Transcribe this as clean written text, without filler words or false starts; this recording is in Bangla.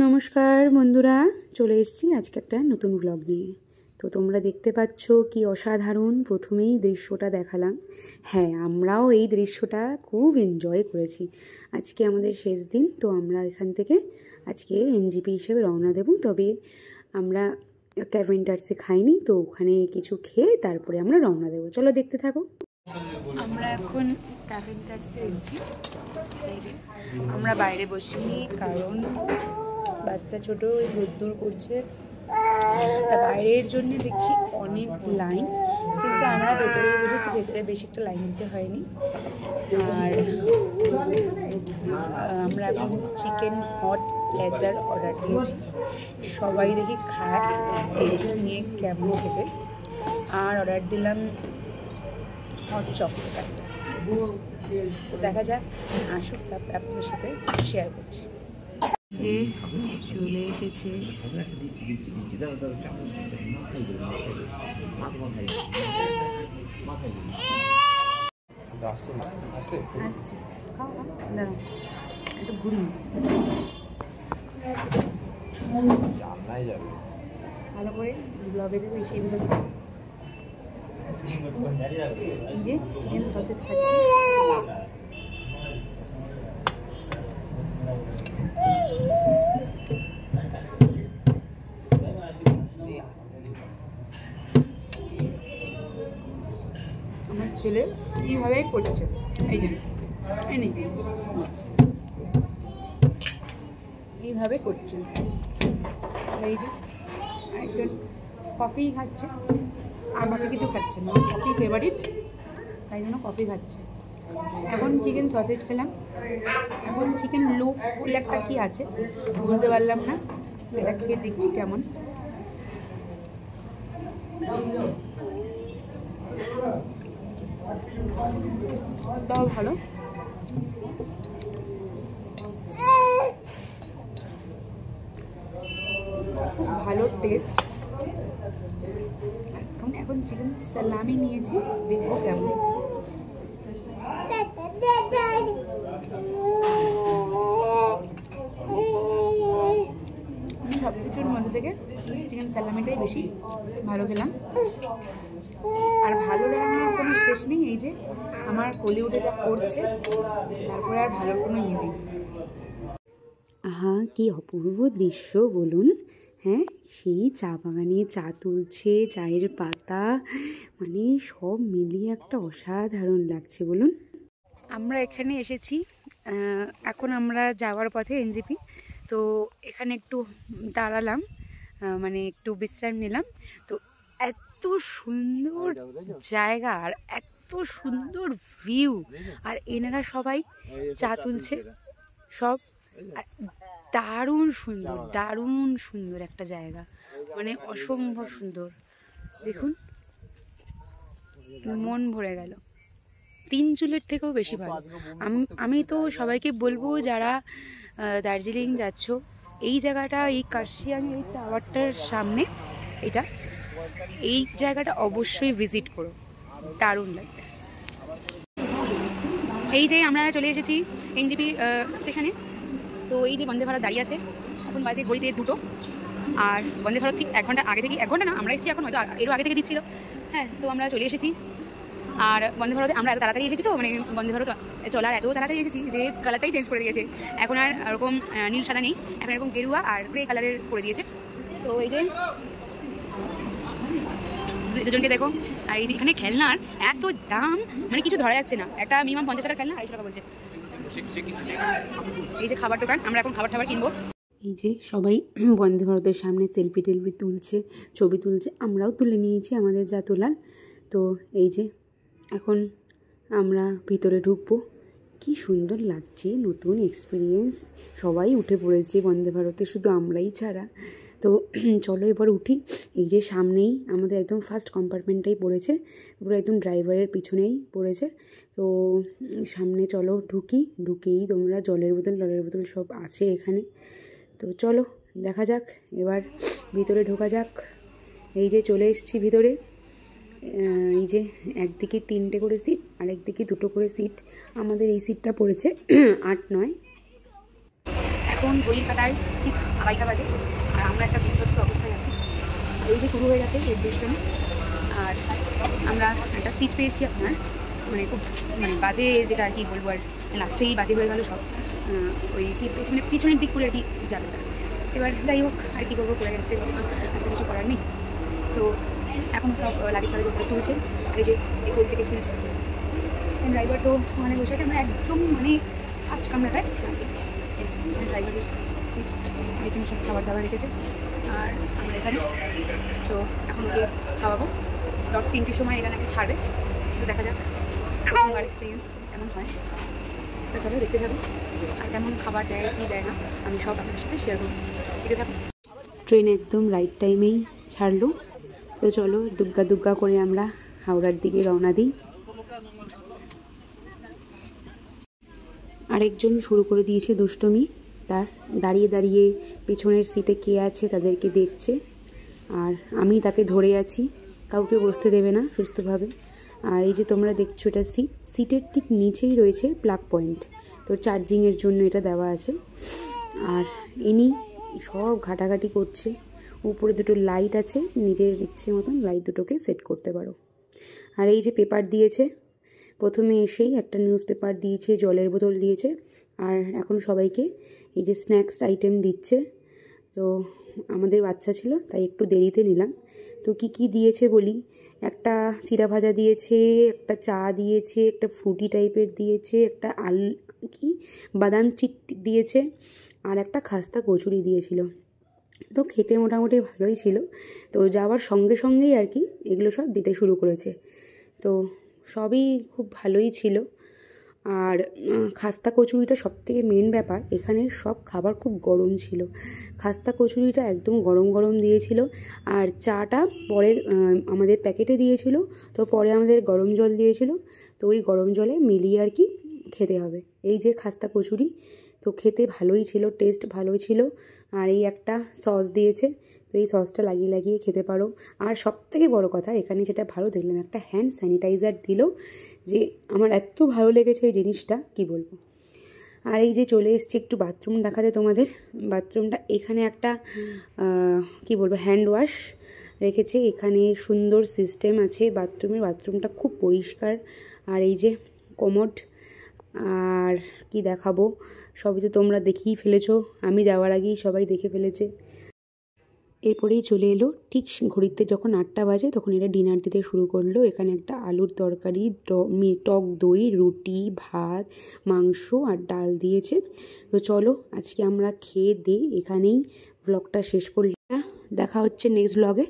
নমস্কার বন্ধুরা, চলে এসেছি আজকে একটা নতুন ব্লগ নিয়ে। তো তোমরা দেখতে পাচ্ছ কি অসাধারণ প্রথমেই দৃশ্যটা দেখালাম। হ্যাঁ, আমরাও এই দৃশ্যটা খুব এনজয় করেছি। আজকে আমাদের শেষ দিন, তো আমরা এখান থেকে আজকে এনজিপি হিসেবে রওনা দেব। তবে আমরা ক্যাভেন্টার্সে খাইনি, তো ওখানে কিছু খেয়ে তারপরে আমরা রওনা দেবো। চলো দেখতে থাকো। আমরা এখন ক্যাভেন্টার্সে এসেছি। এই যে আমরা বাইরে বসিনি, কারণ বাচ্চা ছোটো রোদ্দুর করছে, তা বাইরের জন্য দেখছি অনেক লাইন, কিন্তু আমরা ভেতরে বসেছি, ভেতরে বেশি একটা লাইন দিতে হয়নি। আর আমরা এখন চিকেন হট প্ল্যাটার অর্ডার দিয়েছি। সবাই দেখি খায়, দেখি নিয়ে কেমন খেতে। আর অর্ডার দিলাম হট চকলেট একটা। তো দেখা যাক, আসুক, তারপরে আপনাদের সাথে শেয়ার করছি। যে চলে এসেছে একটু ঘুরি, ভালো করে ব্লগে দেবো। সেইগুলো এই যে চিকেন সসেজ খাচ্ছি। আমার ছেলে কীভাবে করছে, এই যে এইভাবে করছে। এই যে একজন কফি খাচ্ছে, আমাকে কিছু খাচ্ছে না, কফি ফেভারিট, তাই জন্য কফি খাচ্ছে। এখন চিকেন সসেজ খেলাম, এখন চিকেন লোফ বলে একটা কী আছে বুঝতে পারলাম না, এটা খেয়ে দেখছি কেমন। তাও ভালো। ভালো টেস্ট। এখন চিকেন সালামি নিয়েছি, দেখবো কেমন। আমি সব কিছুর মধ্যে থেকে চিকেন সালামিটাই বেশি ভালো খেলাম। আর ভালো লাগানোর কোনো শেষ নেই। এই যে আমার কলি উঠে যা করছে, তারপরে আর ভালো কোনো ইয়ে নেই। আহা, কি অপূর্ব দৃশ্য বলুন। হ্যাঁ, সেই চা বাগানে চা তুলছে, চায়ের পাতা, মানে সব মিলিয়ে একটা অসাধারণ লাগছে বলুন। আমরা এখানে এসেছি, এখন আমরা যাওয়ার পথে এনজিপি। তো এখানে একটু দাঁড়ালাম, মানে একটু বিশ্রাম নিলাম। তো এত সুন্দর জায়গা আর এত সুন্দর ভিউ, আর এনারা সবাই চা তুলছে সব। দারুণ সুন্দর, দারুণ সুন্দর একটা জায়গা, মানে অসম্ভব সুন্দর। দেখুন, মন ভরে গেল। 3 চুলের থেকেও বেশি ভালো। আমি তো সবাইকে বলবো, যারা দার্জিলিং যাচ্ছ, এই জায়গাটা, এই কার্শিয়াং এই টাওয়ারটার সামনে এটা, এই জায়গাটা অবশ্যই ভিজিট করো, দারুণ লাগবে। এই যে আমরা চলে এসেছি এনজিপি স্টেশনে। তো এই যে বন্দে ভারত দাঁড়িয়ে আছে, এখন বাজে ঘড়িতে 2টো। আর বন্দে ভারত ঠিক 1 ঘন্টা আগে থেকে, 1 ঘন্টা না, আমরা এসেছি এখন, হয়তো এরও আগে থেকে দিচ্ছিল। হ্যাঁ, তো আমরা চলে এসেছি। আর বন্দে ভারতে আমরা এত তাড়াতাড়ি এসেছি, তো মানে বন্দে ভারত চলার এত তাড়াতাড়ি এসেছি যে কালারটাই চেঞ্জ করে দিয়েছে। এখন আর এরকম নীল সাদা নেই, এখন এরকম গেরুয়া আর গ্রে কালারের করে দিয়েছে। তো এই যে দুজনকে দেখো। আর এই যে এখানে খেলনার এত দাম, মানে কিছু ধরা যাচ্ছে না। একটা মিনিমাম 50 টাকার খেলনা 250 টাকা বলছে। এই যে খাবার দোকান, আমরা এখন খাবার কিনবো। এই যে সবাই বন্দে ভারতের সামনে সেলফি তুলছে, ছবি তুলছে, আমরাও তুলে নিয়েছি আমাদের যা তোলার। তো এই যে এখন আমরা ভিতরে ঢুকবো। কি সুন্দর লাগছে, নতুন এক্সপিরিয়েন্স। সবাই উঠে পড়েছে বন্দে ভারতে, শুধু আমরাই ছাড়া। তো চলো এবার উঠি। এই যে সামনেই আমাদের একদম ফার্স্ট কম্পার্টমেন্টটাই পড়েছে, পুরো একদম ড্রাইভারের পিছনেই পড়েছে। তো সামনে চলো ঢুকেই তোমরা জলের বোতল সব আছে এখানে। তো চলো দেখা যাক, এবার ভিতরে ঢোকা যাক। এই যে চলে এসেছি ভিতরে। এই যে একদিকে 3টে করে সিট, আর একদিকে 2টো করে সিট। আমাদের এই সিটটা পড়েছে 8-9। এখন ঘড়ির কাটায় ঠিক 2:30 বাজে, আর আমরা একটা বিধ্বস্ত অবস্থায় আছি। এই যে শুরু হয়ে গেছে এই দুষ্টামি। আর আমরা একটা সিট পেয়েছি আপনার, মানে খুব মানে বাজে যেটা আর কি বলবো, আর লাস্টেই বাজে হয়ে গেল সব। ওই সিট পেয়েছি মানে পিছনের দিক করে আর কি যাবে। এবার যাই হোক, আর কী করবো, করে গেছে, আর কিছু করার নেই। তো এখন সব লাগেজ ফাগেজ উপরে তুলছে, আর এই যে এই কোল থেকে ছুঁয়েছে ড্রাইভার। তো মানে বসে আছে, আমরা একদম মানে ফার্স্ট কামরাটায় আছি। এই যে ড্রাইভারের সিট, এখানে সব খাবার দাবার রেখেছে, আর আমরা এখানে। তো এখন ওকে খাওয়াবো, 3টের সময় এটা নাকি ছাড়বে। তো দেখা যাক প্রথমবার এক্সপিরিয়েন্স কেমন হয়। তো চলো দেখতে থাকো, আর কেমন খাবার দেয় কী দেয় না আমি সব আপনার সাথে শেয়ার করবো, দেখতে থাকো। ট্রেন একদম রাইট টাইমেই ছাড়লো। তো চলো দুগ্গা দুগ্গা করে আমরা হাওড়ার দিকে রওনা দিই। আরেকজন শুরু করে দিয়েছে দুষ্টমি, তার দাঁড়িয়ে দাঁড়িয়ে পেছনের সিটে কে আছে তাদেরকে দেখছে, আর আমি তাকে ধরে আছি, কাউকে বসতে দেবে না সুস্থভাবে। আর এই যে তোমরা দেখছো এটা সিটের ঠিক নিচেই রয়েছে প্লাগ পয়েন্ট, তো চার্জিংয়ের জন্য এটা দেওয়া আছে। আর ইনি সব ঘাটাঘাটি করছে। উপরে দুটো লাইট আছে, নিজের ইচ্ছে মতন লাইট দুটোকে সেট করতে পারো। আর এই যে পেপার দিয়েছে, প্রথমে এসেই একটা নিউজ পেপার দিয়েছে, জলের বোতল দিয়েছে, আর এখন সবাইকে এই যে স্ন্যাক্স আইটেম দিচ্ছে। তো আমাদের বাচ্চা ছিল তাই একটু দেরিতে নিলাম। তো কি দিয়েছে বলি, একটা চিড়া ভাজা দিয়েছে, একটা চা দিয়েছে, একটা ফ্রুটি টাইপের দিয়েছে, একটা বাদাম চিট দিয়েছে, আর একটা খাস্তা কচুরি দিয়েছিল। তো খেতে মোটামুটি ভালোই ছিল। তো যাওয়ার সঙ্গে সঙ্গেই আর কি এগুলো সব দিতে শুরু করেছে। তো সবই খুব ভালোই ছিল। আর খাস্তা কচুরিটা সবথেকে মেন ব্যাপার, এখানে সব খাবার খুব গরম ছিল। খাস্তা কচুরিটা একদম গরম গরম দিয়েছিল, আর চাটা পরে আমাদের প্যাকেটে দিয়েছিল, তো পরে আমাদের গরম জল দিয়েছিল, তো ওই গরম জলে মিলিয়ে আর কি খেতে হবে। এই যে খাস্তা কচুরি, তো খেতে ভালোই ছিল, টেস্ট ভালোই ছিল। আর এই একটা সস দিয়েছে, তো এই সসটা লাগিয়ে লাগিয়ে খেতে পারো। আর সবথেকে বড় কথা, এখানে যেটা ভালো দেখলাম, একটা হ্যান্ড স্যানিটাইজার দিল, যে আমার এত ভালো লেগেছে এই জিনিসটা কি বলবো। আর এই যে চলে এসছে একটু বাথরুম দেখাতে তোমাদের। বাথরুমটা এখানে একটা কি বলবো হ্যান্ড ওয়াশ রেখেছে, এখানে সুন্দর সিস্টেম আছে বাথরুমের। বাথরুমটা খুব পরিষ্কার। আর এই যে কোমোড, আর কি দেখাবো, সবই তো তোমরা দেখেই ফেলেছো, আমি যাওয়ার আগেই সবাই দেখে ফেলেছে। এরপরেই চলে এলো ঠিক ঘড়িতে যখন 8টা বাজে, তখন এরা ডিনার দিতে শুরু করলো। এখানে একটা আলুর তরকারি, টক দই, রুটি, ভাত, মাংস আর ডাল দিয়েছে। তো চলো আজকে আমরা খেয়ে দিয়ে এখানেই ব্লগটা শেষ করলাম। দেখা হচ্ছে নেক্সট ব্লগে।